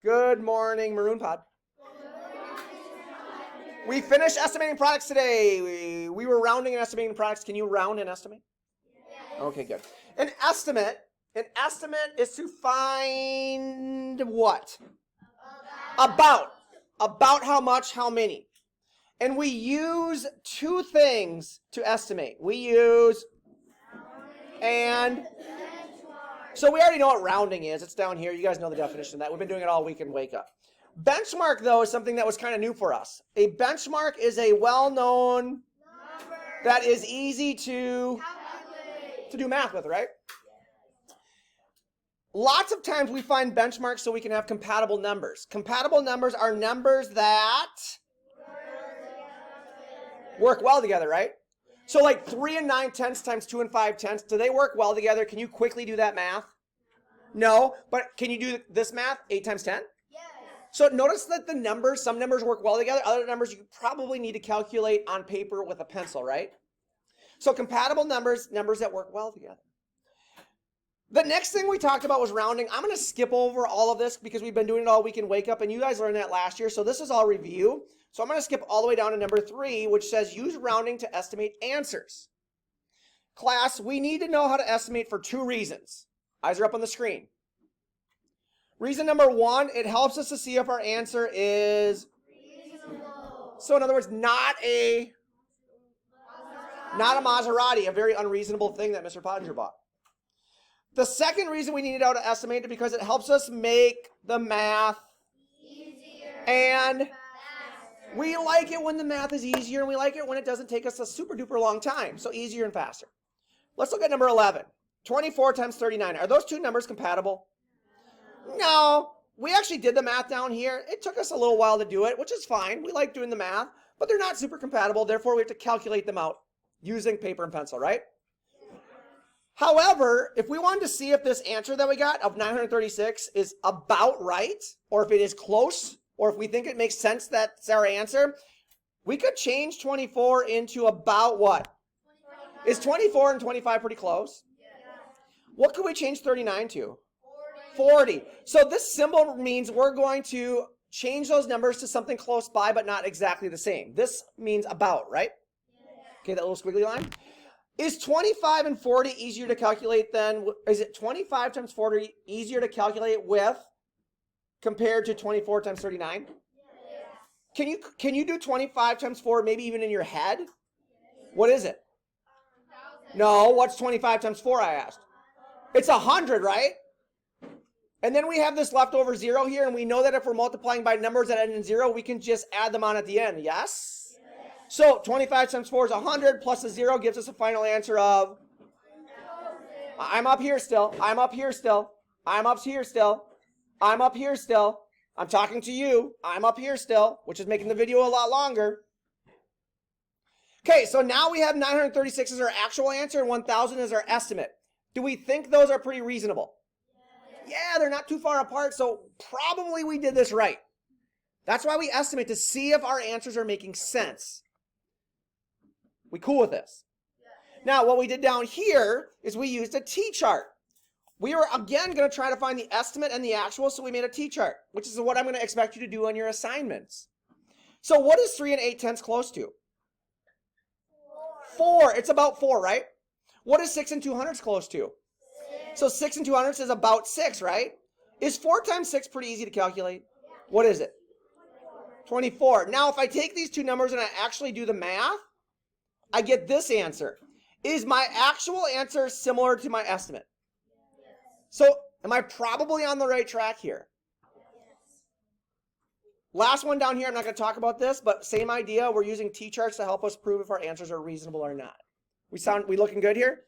Good morning, Maroon Pod. We finished estimating products today. We were rounding and estimating products. Can you round and estimate? Yes. Okay, good. An estimate is to find what? About how much, how many. And we use two things to estimate. We use and. So we already know what rounding is. It's down here. You guys know the definition of that. We've been doing it all week in Wake Up. Benchmark, though, is something that was kind of new for us. A benchmark is a well-known number that is easy to do math with, right? Lots of times we find benchmarks so we can have compatible numbers. Compatible numbers are numbers that work well together, right? So like 3 and 9/10 times 2 and 5/10, do they work well together? Can you quickly do that math? No, but can you do this math? 8 times 10? Yes. So notice that some numbers work well together. Other numbers you probably need to calculate on paper with a pencil, right? So compatible numbers that work well together. The next thing we talked about was rounding. I'm going to skip over all of this because we've been doing it all week in Wake Up, and you guys learned that last year, so this is all review. So I'm going to skip all the way down to number 3, which says use rounding to estimate answers. Class, we need to know how to estimate for 2 reasons. Eyes are up on the screen. Reason number 1, it helps us to see if our answer is reasonable. So in other words, not a Maserati, a very unreasonable thing that Mr. Pottinger bought. The second reason we need to know how to estimate it because it helps us make the math easier and faster. We like it when the math is easier, and we like it when it doesn't take us a super duper long time. So easier and faster. Let's look at number 11. 24 times 39. Are those two numbers compatible? No. We actually did the math down here. It took us a little while to do it, which is fine. We like doing the math, but they're not super compatible. Therefore, we have to calculate them out using paper and pencil, right? However, if we wanted to see if this answer that we got of 936 is about right, or if it is close, or if we think it makes sense that's our answer, we could change 24 into about what? 25. Is 24 and 25 pretty close? Yes. What could we change 39 to? 40. So this symbol means we're going to change those numbers to something close by, but not exactly the same. This means about, right? Yes. Okay, that little squiggly line. Is 25 and 40 easier to calculate than, is it 25 times 40 easier to calculate with compared to 24 times 39? Yes. Can you do 25 times 4 maybe even in your head? Yes. What is it? 1,000. No, what's 25 times 4 I asked? It's 100, right? And then we have this leftover 0 here, and we know that if we're multiplying by numbers that end in 0, we can just add them on at the end, yes? So 25 times 4 is 100 plus a 0 gives us a final answer of, I'm up here still, I'm up here still, I'm up here still, I'm up here still, I'm talking to you, I'm up here still, which is making the video a lot longer. Okay, so now we have 936 as our actual answer and 1,000 as our estimate. Do we think those are pretty reasonable? Yeah, they're not too far apart, so probably we did this right. That's why we estimate to see if our answers are making sense. We cool with this? Now, what we did down here is we used a T-chart. We were, again, going to try to find the estimate and the actual, so we made a T-chart, which is what I'm going to expect you to do on your assignments. So what is 3 and 8/10 close to? 4. It's about 4, right? What is 6 and 200 close to? 6. So 6 and 200 is about 6, right? Is 4 times 6 pretty easy to calculate? What is it? 24. Now, if I take these two numbers and I actually do the math, I get this answer. Is my actual answer similar to my estimate? Yes. So am I probably on the right track here? Yes. Last one down here, I'm not going to talk about this, but same idea. We're using T-charts to help us prove if our answers are reasonable or not. We looking good here?